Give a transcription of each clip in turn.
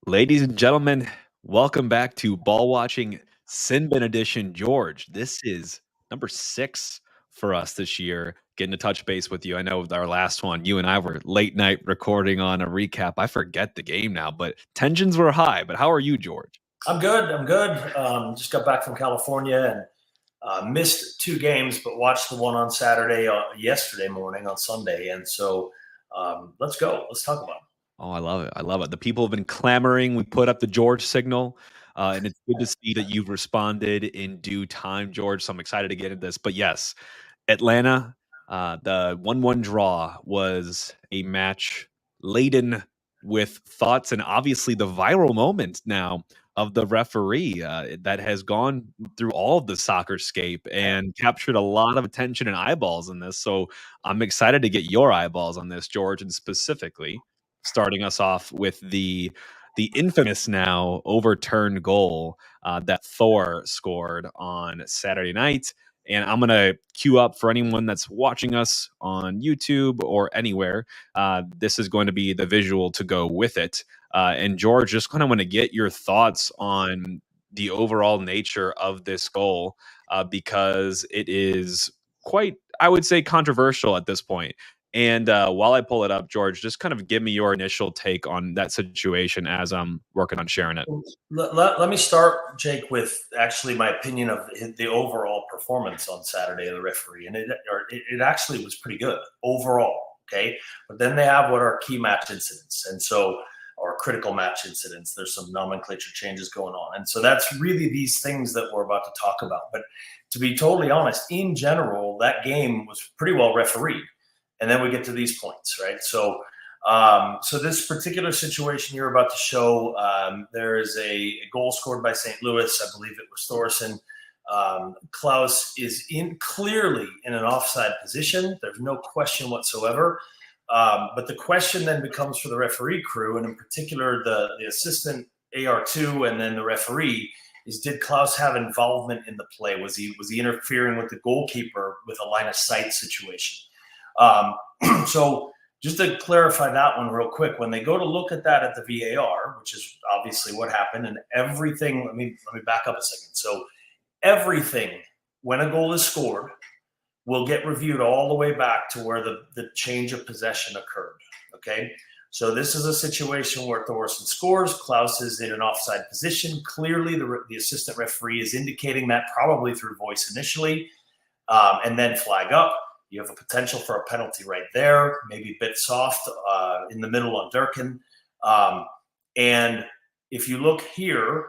Ladies and gentlemen, welcome back to Ball Watching Sinbin Edition. George, this is number 6 for us this year. Getting to touch base with you. I know with our last one, you and I were late night recording on a recap. I forget the game now, but tensions were high. But how are you, George? I'm good. I'm good. Just got back from California and missed 2 games, but watched the one on Saturday, yesterday morning on Sunday. And so let's go. Let's talk about it. Oh, I love it. I love it. The people have been clamoring. We put up the George signal, and it's good to see that you've responded in due time, George. So I'm excited to get into this. But yes, Atlanta, the 1-1 draw was a match laden with thoughts and obviously the viral moment now of the referee that has gone through all of the soccer scape and captured a lot of attention and eyeballs in this. So I'm excited to get your eyeballs on this, George, and specifically starting us off with the infamous now overturned goal that Thor scored on Saturday night. And I'm gonna queue up for anyone that's watching us on YouTube or anywhere. This is going to be the visual to go with it. And George, just kind of want to get your thoughts on the overall nature of this goal because it is quite, I would say, controversial at this point. And while I pull it up, George, just kind of give me your initial take on that situation as I'm working on sharing it. Let me start, Jake, with actually my opinion of the overall performance on Saturday of the referee. And it actually was pretty good overall. Okay. But then they have what are key match incidents. And so, or critical match incidents, there's some nomenclature changes going on. And so that's really these things that we're about to talk about. But to be totally honest, in general, that game was pretty well refereed. And then we get to these points, right? So this particular situation you're about to show, there is a goal scored by St. Louis. I believe it was Thorson. Klaus is clearly in an offside position. There's no question whatsoever. But the question then becomes for the referee crew, and in particular the assistant AR2 and then the referee, is did Klaus have involvement in the play? Was he interfering with the goalkeeper with a line of sight situation? So just to clarify that one real quick, when they go to look at that at the VAR, which is obviously what happened, and everything, let me back up a second. So everything, when a goal is scored, will get reviewed all the way back to where the change of possession occurred. Okay. So this is a situation where Thorson scores. Klaus is in an offside position. Clearly, the assistant referee is indicating that probably through voice initially, and then flag up. You have a potential for a penalty right there, maybe a bit soft in the middle on Durkin. And if you look here,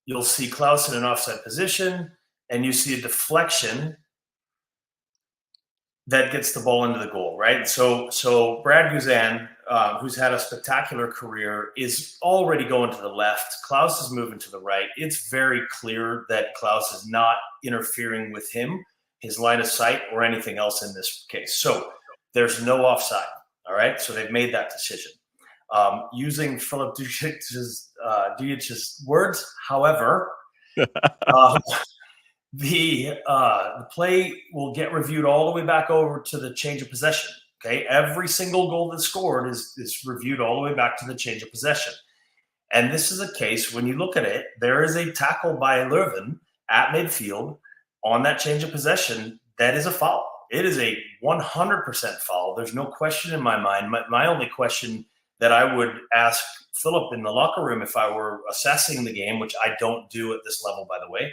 you'll see Klaus in an offside position, and you see a deflection that gets the ball into the goal, right? So Brad Guzan, who's had a spectacular career, is already going to the left. Klaus is moving to the right. It's very clear that Klaus is not interfering with him, his line of sight, or anything else in this case. So there's no offside. All right. So they've made that decision. Using Philip Dujic's words, however, the play will get reviewed all the way back over to the change of possession. Okay. Every single goal that's scored is reviewed all the way back to the change of possession. And this is a case, when you look at it, there is a tackle by Leuven at midfield on that change of possession. That is a foul. It is a 100% foul. There's no question in my mind. My only question that I would ask Philip in the locker room if I were assessing the game, which I don't do at this level, by the way,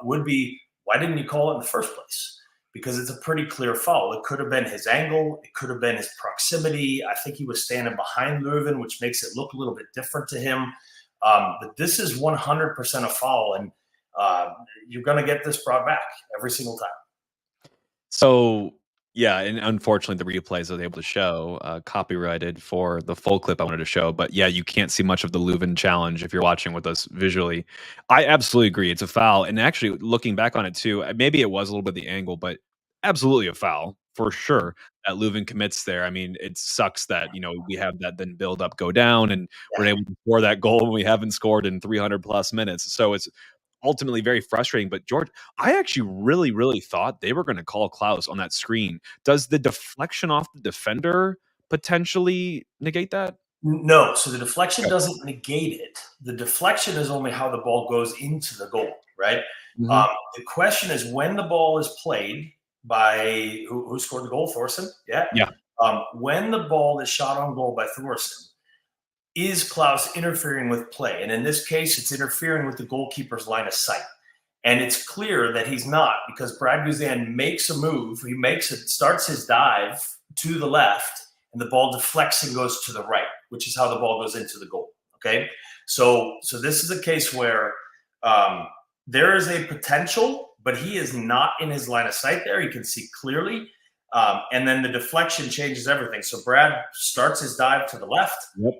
would be, why didn't you call it in the first place? Because it's a pretty clear foul. It could have been his angle. It could have been his proximity. I think he was standing behind Leuven, which makes it look a little bit different to him. But this is 100% a foul, and you're going to get this brought back every single time. So, yeah, and unfortunately, the replays I was able to show copyrighted for the full clip I wanted to show. But yeah, you can't see much of the Leuven challenge if you're watching with us visually. I absolutely agree. It's a foul. And actually, looking back on it too, maybe it was a little bit the angle, but absolutely a foul for sure that Leuven commits there. I mean, it sucks that, we have that then build up, go down, and we're able to score that goal when we haven't scored in 300 plus minutes. So it's ultimately very frustrating. But George, I actually really, really thought they were going to call Klaus on that screen. Does the deflection off the defender potentially negate that? No, so the deflection doesn't negate it. The deflection is only how the ball goes into the goal, right? Mm-hmm. The question is when the ball is played by who scored the goal, Thorson? Yeah. Yeah. When the ball is shot on goal by Thorson, is Klaus interfering with play? And in this case, it's interfering with the goalkeeper's line of sight. And it's clear that he's not, because Brad Guzan makes a move. He starts his dive to the left, and the ball deflects and goes to the right, which is how the ball goes into the goal. Okay, so this is a case where there is a potential, but he is not in his line of sight there. He can see clearly. And then the deflection changes everything. So Brad starts his dive to the left. Yep.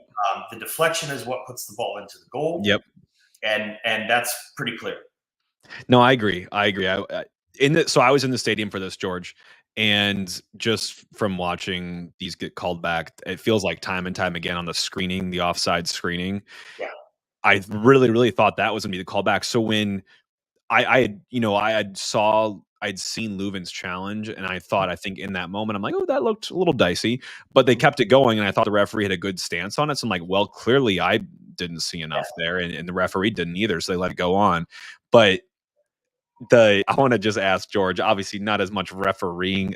The deflection is what puts the ball into the goal. Yep. And that's pretty clear. No, I agree. So I was in the stadium for this, George, and just from watching these get called back, it feels like time and time again on the screening, the offside screening. Yeah. I really, really thought that was going to be the callback. So when I'd seen Leuven's challenge, and I think in that moment, I'm like, oh, that looked a little dicey, but they kept it going, and I thought the referee had a good stance on it. So I'm like, well, clearly I didn't see enough there, and the referee didn't either, so they let it go on. But I want to just ask George, obviously not as much refereeing,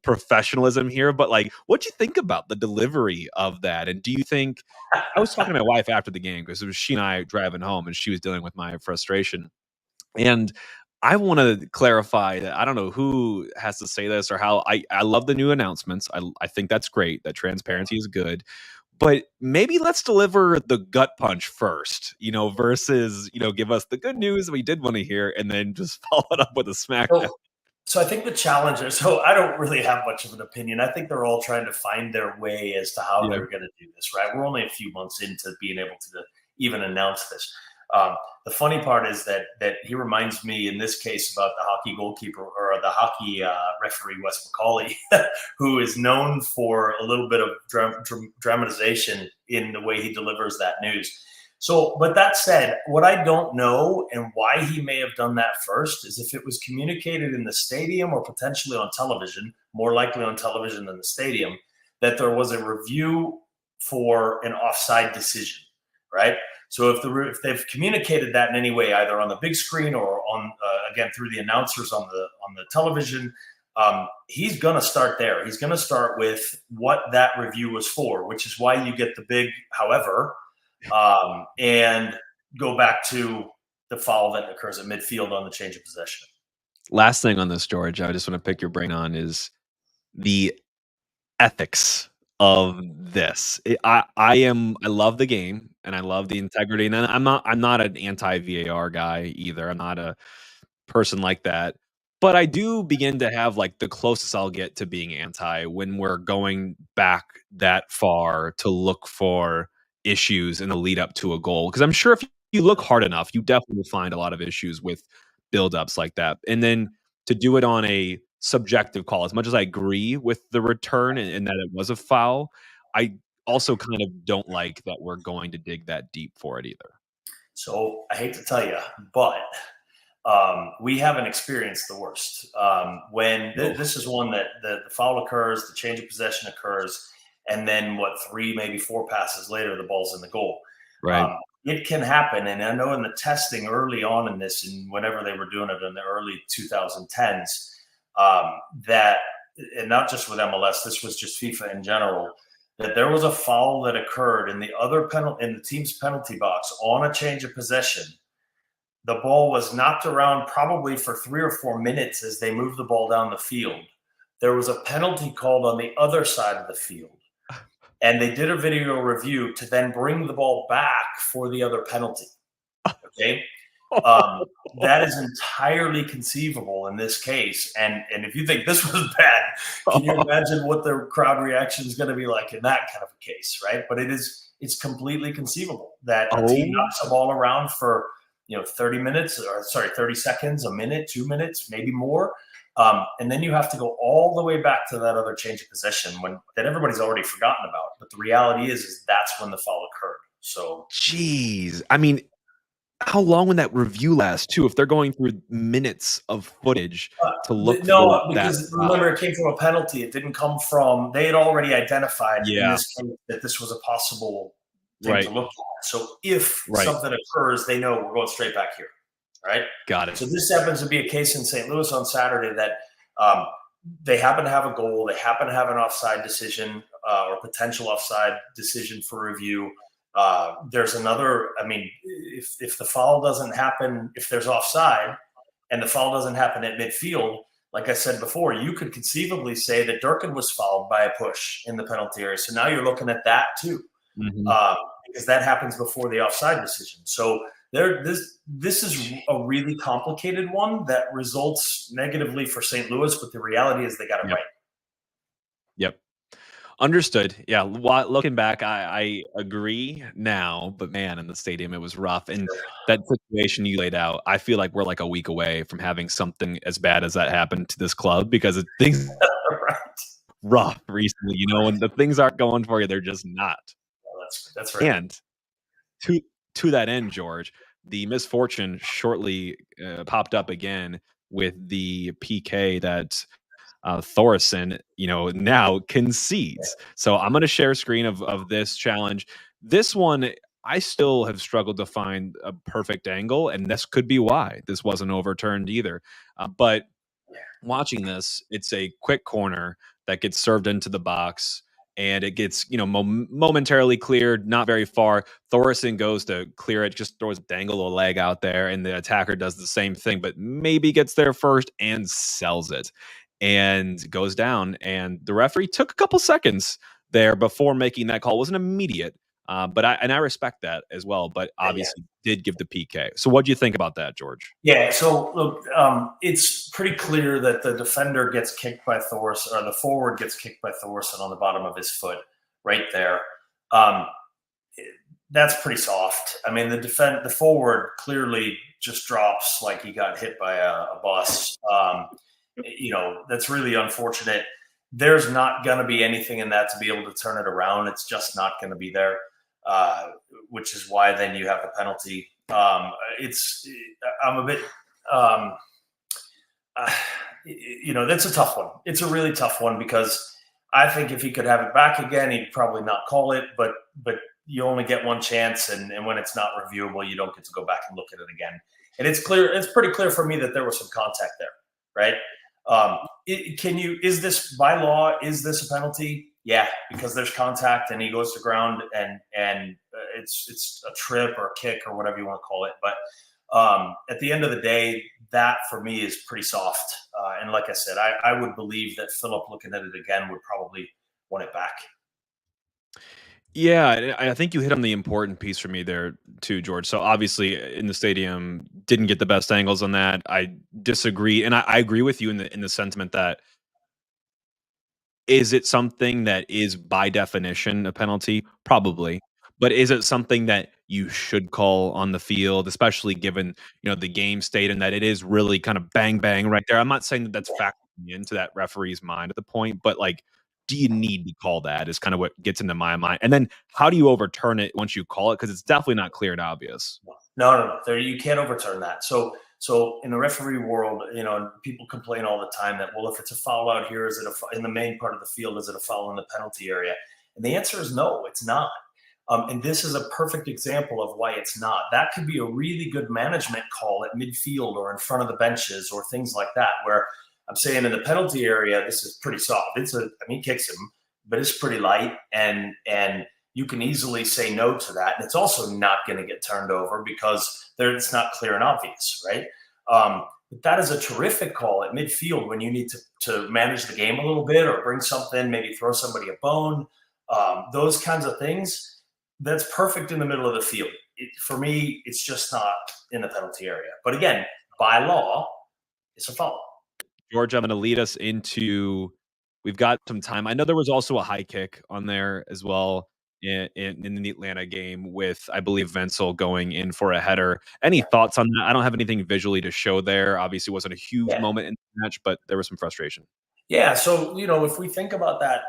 professionalism here, but like, what'd you think about the delivery of that? And do you think, I was talking to my wife after the game because it was she and I driving home and she was dealing with my frustration. And I want to clarify that I don't know who has to say this or how. I love the new announcements. I think that's great. That transparency is good. But maybe let's deliver the gut punch first, versus, give us the good news we did want to hear and then just follow it up with a smackdown. So I think the challenger, so I don't really have much of an opinion. I think they're all trying to find their way as to how they're going to do this, right? We're only a few months into being able to even announce this. The funny part is that he reminds me in this case about the hockey goalkeeper or the hockey referee, Wes McCauley, who is known for a little bit of dramatization in the way he delivers that news. So, but that said, what I don't know and why he may have done that first is if it was communicated in the stadium or potentially on television, more likely on television than the stadium, that there was a review for an offside decision, right? So if they've communicated that in any way, either on the big screen or on again through the announcers on the television, he's going to start there. He's going to start with what that review was for, which is why you get the big however, and go back to the foul that occurs at midfield on the change of possession. Last thing on this, George, I just want to pick your brain on is the ethics of this. I love the game and I love the integrity, and I'm not an anti VAR guy either. I'm not a person like that. But I do begin to have like the closest I'll get to being anti when we're going back that far to look for issues in the lead up to a goal. Because I'm sure if you look hard enough, you definitely will find a lot of issues with buildups like that. And then to do it on a subjective call, as much as I agree with the return and that it was a foul, I also kind of don't like that we're going to dig that deep for it either. So I hate to tell you, but we haven't experienced the worst. When this is one that the foul occurs, the change of possession occurs, and then 3, maybe 4 passes later, the ball's in the goal. Right. It can happen. And I know in the testing early on in this, and whenever they were doing it in the early 2010s, that, and not just with MLS, this was just FIFA in general, that there was a foul that occurred in the team's penalty box on a change of possession. The ball was knocked around probably for 3 or 4 minutes as they moved the ball down the field. There was a penalty called on the other side of the field. And they did a video review to then bring the ball back for the other penalty. Okay. That is entirely conceivable in this case. And if you think this was bad, can you imagine what the crowd reaction is going to be like in that kind of a case, right? But it's completely conceivable that a team knocks the ball around for 30 minutes, or 30 seconds, a minute, 2 minutes, maybe more. And then you have to go all the way back to that other change of possession that everybody's already forgotten about. But the reality is that's when the foul occurred. So, geez, I mean, how long would that review last too? If they're going through minutes of footage to look for No, that because foul. remember, it came from a penalty. It didn't come from. They had already identified in Yeah, this case that this was a possible thing to right, look at. So if right. something occurs, they know we're going straight back here, right? Got it. So this happens to be a case in St. Louis on Saturday that um, they happen to have a goal. They happen to have an offside decision or potential offside decision for review. There's another. I mean, if the foul doesn't happen, if there's offside and the foul doesn't happen at midfield, like I said before, you could conceivably say that Durkin was fouled by a push in the penalty area. So now you're looking at that too, Mhm. uh, because that happens before the offside decision. So this is a really complicated one that results negatively for St. Louis, but the reality is they got it Yep, right. yep. Understood. Yeah, looking back, I agree now, but man, in the stadium, it was rough, and that situation you laid out, I feel like we're, like, a week away from having something as bad as that happen to this club because things Right. rough recently, when the things aren't going for you, they're just not. Well, that's right. And to to that end, George, the misfortune shortly, popped up again with the PK that Thorson, now concedes. So I'm going to share a screen of this challenge. This one, I still have struggled to find a perfect angle, and this could be why this wasn't overturned either. But watching this, it's a quick corner that gets served into the box. And it gets, momentarily cleared, not very far. Thorson goes to clear it, just throws dangle a leg out there, and the attacker does the same thing, but maybe gets there first and sells it and goes down. And the referee took a couple seconds there before making that call. It wasn't immediate, but I respect that as well. But Yeah. obviously, did give the PK. So, what do you think about that, George? Yeah, so look, it's pretty clear that the defender gets kicked by Thorson, or the forward gets kicked by Thorson on the bottom of his foot, right there. Um, that's pretty soft. I mean, the forward clearly just drops like he got hit by a bus. That's really unfortunate. There's not going to be anything in that to be able to turn it around. It's just not going to be there, which is why then you have the penalty. I'm a bit, that's a tough one. It's a really tough one because I think if he could have it back again, he'd probably not call it. But you only get one chance, and when it's not reviewable, you don't get to go back and look at it again. And it's clear. It's pretty clear for me that there was some contact there, right? Is this by law? Is this a penalty? Yeah, because there's contact and he goes to ground and it's a trip or a kick or whatever you want to call it. But at the end of the day, that for me is pretty soft. And like I said, I would believe that Philip looking at it again would probably want it back. Yeah, and I think you hit on the important piece for me there too, George. So obviously in the stadium, didn't get the best angles on that. I disagree, and I agree with you in the sentiment that is it something that is by definition a penalty? Probably. But is it something that you should call on the field, especially given, the game state and that it is really kind of bang bang right there? I'm not saying that that's factoring into that referee's mind at the point, but like, do you need to call that is kind of what gets into my mind. And then how do you overturn it once you call it? Because it's definitely not clear and obvious. No. There, you can't overturn that. So in the referee world, people complain all the time that, well, if it's a foul out here, is it in the main part of the field? Is it a foul in the penalty area? And the answer is no, it's not. And this is a perfect example of why it's not. That could be a really good management call at midfield or in front of the benches or things like that, where I'm saying in the penalty area, this is pretty soft. He kicks him, but it's pretty light, and you can easily say no to that. And it's also not going to get turned over because it's not clear and obvious, right? But that is a terrific call at midfield when you need to manage the game a little bit or bring something, maybe throw somebody a bone, those kinds of things. That's perfect in the middle of the field. For me, it's just not in the penalty area. But again, by law, it's a foul. George, I'm going to lead us into. We've got some time. I know there was also a high kick on there as well in the Atlanta game with, I believe, Wenzel going in for a header. Any thoughts on that? I don't have anything visually to show there. Obviously, it wasn't a huge Yeah. moment in the match, but there was some frustration. Yeah, so if we think about that,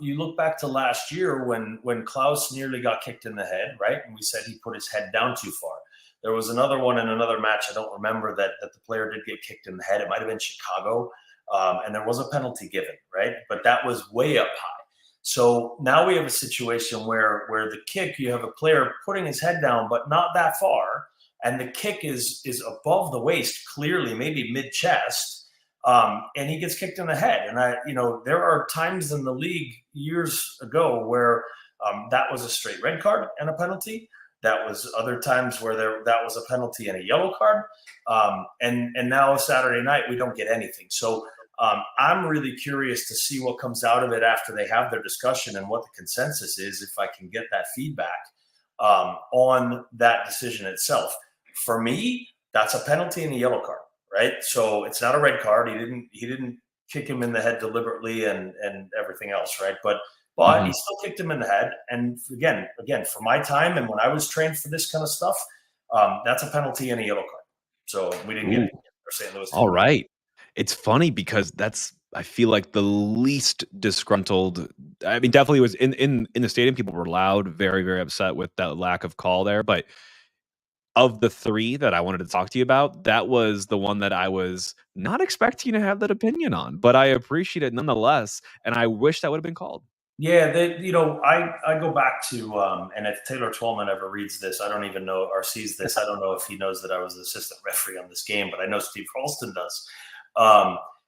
you look back to last year when Klaus nearly got kicked in the head, right? And we said he put his head down too far. There was another one in another match. I don't remember that the player did get kicked in the head. It might have been Chicago, and there was a penalty given, right? But that was way up high. So now we have a situation where the kick, you have a player putting his head down, but not that far, and the kick is above the waist, clearly, maybe mid chest, and he gets kicked in the head. And there are times in the league years ago where that was a straight red card and a penalty. That was other times where that was a penalty and a yellow card. And now Saturday night, we don't get anything. So I'm really curious to see what comes out of it after they have their discussion and what the consensus is, if I can get that feedback on that decision itself. For me, that's a penalty and a yellow card, right? So it's not a red card. He didn't kick him in the head deliberately and everything else, right? But he still kicked him in the head. And again, for my time and when I was trained for this kind of stuff, that's a penalty and a yellow card. So we didn't get it. St. Louis. All right. It's funny because I feel like the least disgruntled. I mean, definitely was in the stadium. People were loud, very, very upset with that lack of call there. But of the three that I wanted to talk to you about, that was the one that I was not expecting to have that opinion on, but I appreciate it nonetheless. And I wish that would have been called. Yeah, I go back to, and if Taylor Twellman ever reads this, I don't even know, or sees this, I don't know if he knows that I was the assistant referee on this game, but I know Steve Ralston does.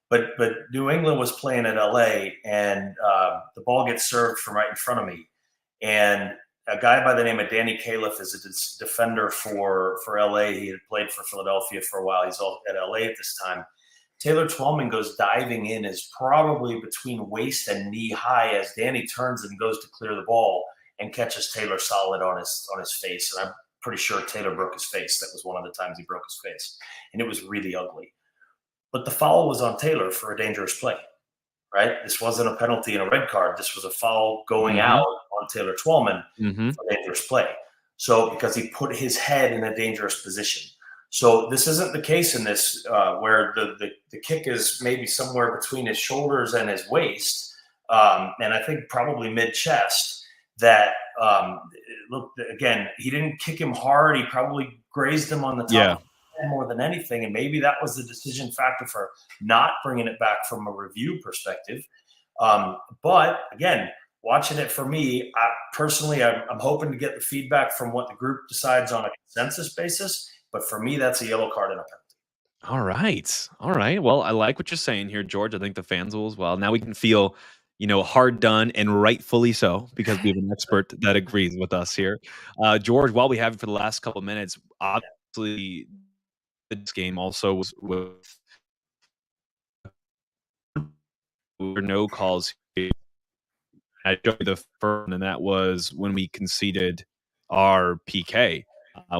But New England was playing at LA, and the ball gets served from right in front of me. And a guy by the name of Danny Califf is a defender for LA. He had played for Philadelphia for a while. He's all at LA at this time. Taylor Twellman goes diving in, is probably between waist and knee high as Danny turns and goes to clear the ball and catches Taylor solid on his face. And I'm pretty sure Taylor broke his face. That was one of the times he broke his face. And it was really ugly. But the foul was on Taylor for a dangerous play, right? This wasn't a penalty and a red card. This was a foul going out on Taylor Twellman for a dangerous play. So because he put his head in a dangerous position. So this isn't the case in this where the kick is maybe somewhere between his shoulders and his waist, and I think probably mid-chest. That look, again, he didn't kick him hard. He probably grazed him on the top of the head more than anything, and maybe that was the decision factor for not bringing it back from a review perspective. But again, watching it for me, personally, I'm hoping to get the feedback from what the group decides on a consensus basis. But for me, that's a yellow card and a penalty. All right. Well, I like what you're saying here, George. I think the fans will as well. Now we can feel, hard done, and rightfully so, because we have an expert that agrees with us here. George, while we have you for the last couple of minutes, obviously this game also was with no calls here. I showed you the first one, and that was when we conceded our PK.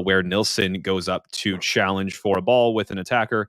Where Nilsson goes up to challenge for a ball with an attacker.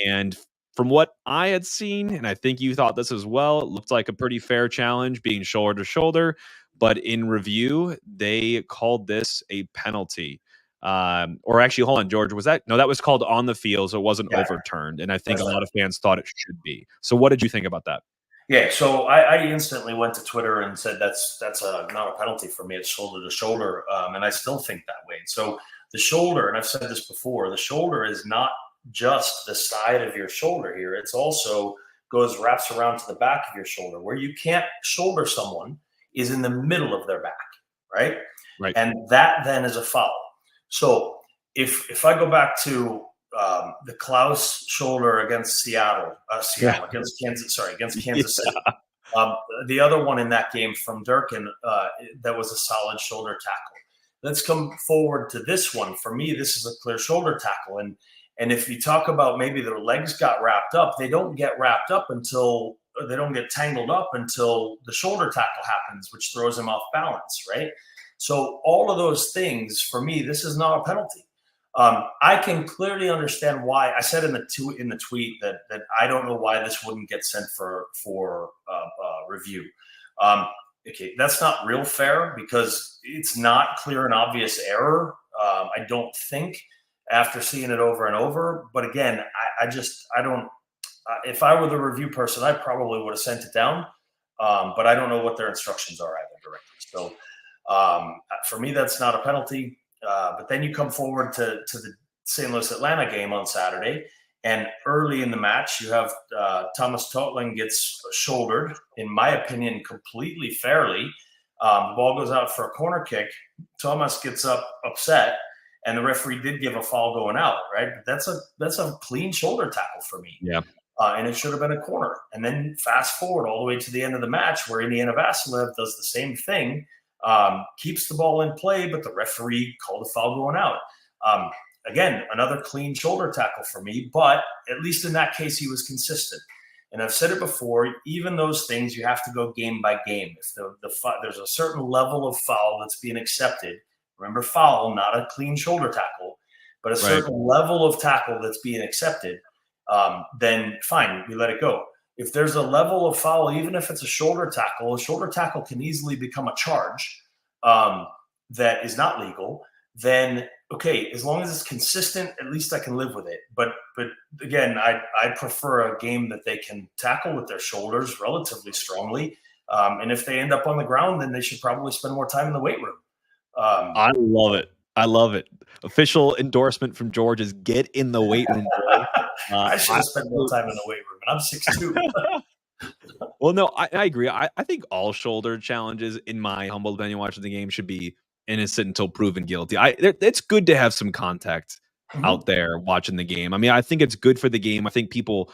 And from what I had seen, and I think you thought this as well, it looked like a pretty fair challenge, being shoulder to shoulder. But in review, they called this a penalty. Or actually, hold on, George, that was called on the field, so it wasn't overturned. And I think a lot of fans thought it should be. So what did you think about that? Yeah, so I instantly went to Twitter and said that's not a penalty for me. It's shoulder to shoulder, and I still think that way. So the shoulder, and I've said this before, the shoulder is not just the side of your shoulder here. It's also wraps around to the back of your shoulder. Where you can't shoulder someone is in the middle of their back, right? Right. And that then is a foul. So if I go back to the Klaus shoulder against against Kansas City. The other one in that game from Durkin, that was a solid shoulder tackle. Let's come forward to this one. For me, this is a clear shoulder tackle. And if you talk about maybe their legs got wrapped up, they don't get wrapped up until they don't get tangled up until the shoulder tackle happens, which throws them off balance, right? So all of those things, for me, this is not a penalty. I can clearly understand why. I said in the tweet that I don't know why this wouldn't get sent for review. Okay, that's not real fair because it's not clear and obvious error. I don't think after seeing it over and over. But again, I don't. If I were the review person, I probably would have sent it down. But I don't know what their instructions are either directly. So for me, that's not a penalty. But then you come forward to the St. Louis Atlanta game on Saturday, and early in the match, you have Thomas Totling gets shouldered, in my opinion, completely fairly. The ball goes out for a corner kick. Thomas gets upset, and the referee did give a foul going out, right? But that's a clean shoulder tackle for me. Yeah. And it should have been a corner. And then fast forward all the way to the end of the match where Indiana Vassilev does the same thing, keeps the ball in play, but the referee called a foul going out. Again, another clean shoulder tackle for me, but at least in that case, he was consistent. And I've said it before, even those things, you have to go game by game. If there's a certain level of foul that's being accepted, remember foul, not a clean shoulder tackle, but a certain level of tackle that's being accepted, then fine, we let it go. If there's a level of foul, even if it's a shoulder tackle can easily become a charge that is not legal. Then okay, as long as it's consistent, at least I can live with it. But again, I prefer a game that they can tackle with their shoulders relatively strongly. And if they end up on the ground, then they should probably spend more time in the weight room. I love it. I love it. Official endorsement from George is get in the weight room. I should have spent more time in the weight room, and I'm 6'2". Well, no, I agree. I think all shoulder challenges, in my humble opinion, watching the game, should be innocent until proven guilty. It's good to have some contact out there watching the game. I mean, I think it's good for the game. I think people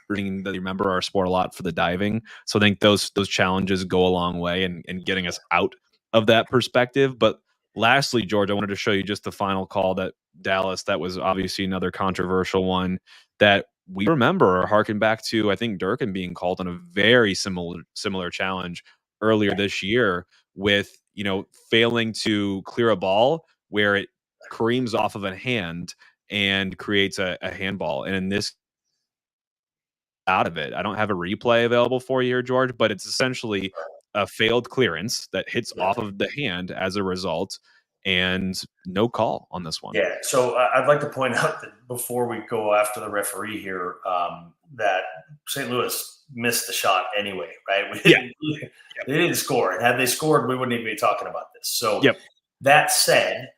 that remember our sport a lot for the diving. So I think those challenges go a long way in getting us out of that perspective. But lastly, George, I wanted to show you just the final call that Dallas, that was obviously another controversial one that we remember or harken back to, I think, Durkin being called on a very similar challenge earlier this year with, failing to clear a ball where it careens off of a hand and creates a handball. And in this, out of it, I don't have a replay available for you here, George, but it's essentially a failed clearance that hits off of the hand as a result, and no call on this one. Yeah, so I'd like to point out that before we go after the referee here, that St. Louis missed the shot anyway, right? They didn't score. And had they scored, we wouldn't even be talking about this. So that said,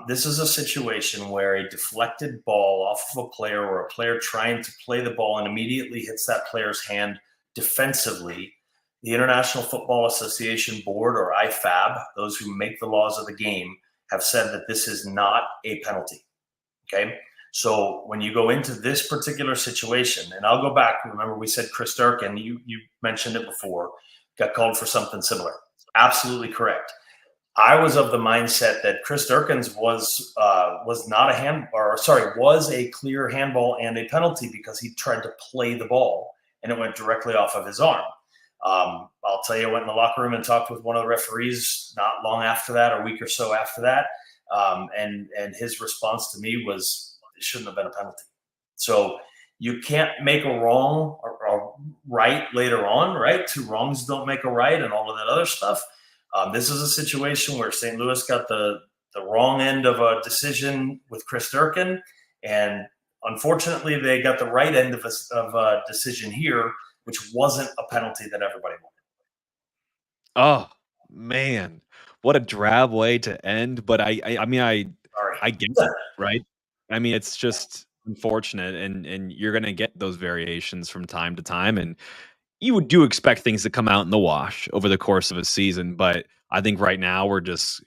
this is a situation where a deflected ball off of a player or a player trying to play the ball and immediately hits that player's hand defensively. The International Football Association Board, or IFAB, those who make the laws of the game, have said that this is not a penalty. Okay? So when you go into this particular situation, and I'll go back, remember we said Chris Durkin, you mentioned it before, got called for something similar. Absolutely correct. I was of the mindset that Chris Durkin's was a clear handball and a penalty because he tried to play the ball and it went directly off of his arm. I'll tell you, I went in the locker room and talked with one of the referees not long after that, a week or so after that. And his response to me was, it shouldn't have been a penalty. So you can't make a wrong or right later on, right? Two wrongs don't make a right and all of that other stuff. This is a situation where St. Louis got the wrong end of a decision with Chris Durkin. And unfortunately, they got the right end of a decision here, which wasn't a penalty that everybody wanted. Oh, man. What a drab way to end. But I get it, right? I mean, it's just unfortunate. And you're going to get those variations from time to time. And you do expect things to come out in the wash over the course of a season. But I think right now we're just,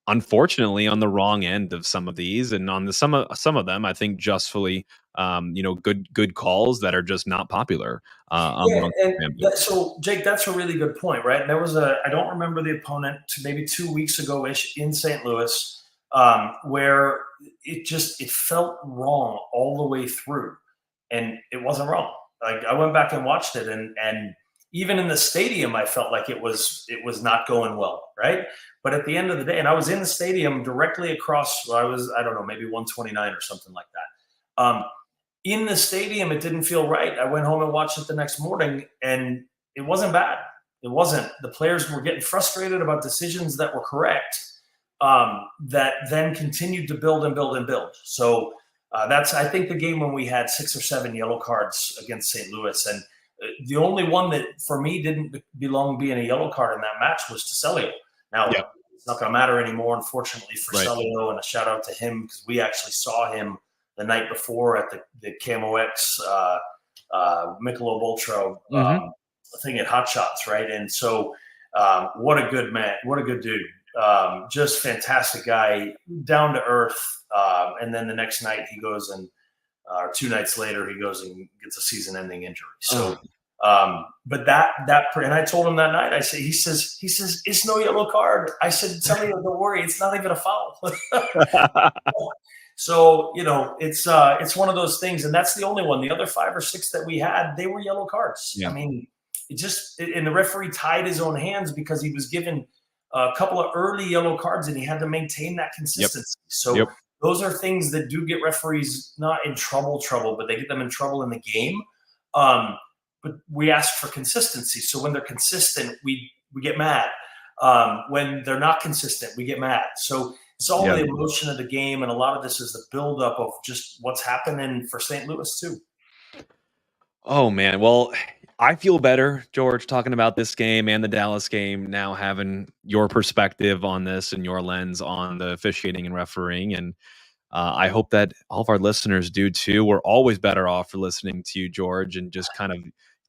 unfortunately on the wrong end of some of these, and on some of them, I think justfully, good calls that are just not popular. So Jake, that's a really good point, right? There was I don't remember the opponent, maybe 2 weeks ago-ish in St. Louis, where it felt wrong all the way through, and it wasn't wrong. Like I went back and watched it, and even in the stadium, I felt like it was not going well, right? But at the end of the day, and I was in the stadium directly across, I don't know, maybe 129 or something like that. In the stadium, it didn't feel right. I went home and watched it the next morning, and it wasn't bad. It wasn't. The players were getting frustrated about decisions that were correct, that then continued to build and build and build. So that's, I think, the game when we had 6 or 7 yellow cards against St. Louis. And the only one that, for me, didn't belong being a yellow card in that match was Teselio. Now, not going to matter anymore, unfortunately, for Right. Celio, and a shout out to him because we actually saw him the night before at the Camo X Michelob Ultra thing at Hot Shots, right? And so what a good man, what a good dude. Just fantastic guy, down to earth. And then the next night he goes and, or 2 nights later, he goes and gets a season-ending injury. So, but and I told him that night, I said, he says, it's no yellow card. I said, tell me, don't worry, it's not even a foul. So, it's one of those things, and that's the only one. The other 5 or 6 that we had, they were yellow cards. Yeah. I mean, and the referee tied his own hands because he was given a couple of early yellow cards and he had to maintain that consistency. So those are things that do get referees not in trouble, but they get them in trouble in the game. But we ask for consistency. So when they're consistent, we get mad. When they're not consistent, we get mad. So it's all the emotion of the game, and a lot of this is the buildup of just what's happening for St. Louis too. Oh man, well, I feel better, George, talking about this game and the Dallas game now, having your perspective on this and your lens on the officiating and refereeing. And I hope that all of our listeners do too. We're always better off for listening to you, George, and just kind of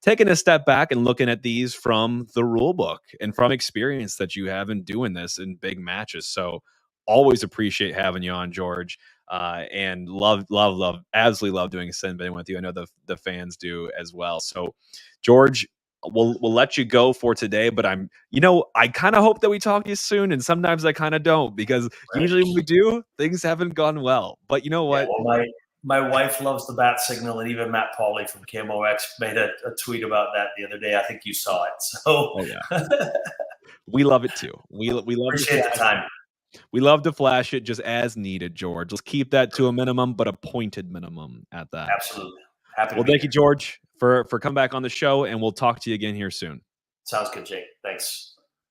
taking a step back and looking at these from the rule book and from experience that you have in doing this in big matches. So always appreciate having you on, George. And love, absolutely love doing Sin Bin with you. I know the fans do as well. So, George, we'll let you go for today, but I kind of hope that we talk to you soon, and sometimes I kind of don't, because usually when we do, things haven't gone well. But you know what? Yeah, well, my wife loves the bat signal, and even Matt Pauley from Camo X made a tweet about that the other day. I think you saw it. So we love it too. We love appreciate the time. We love to flash it just as needed, George. Let's keep that to a minimum, but a pointed minimum at that. Absolutely. Happy to well, thank you, George, for coming back on the show, and we'll talk to you again here soon. Sounds good, Jake. Thanks.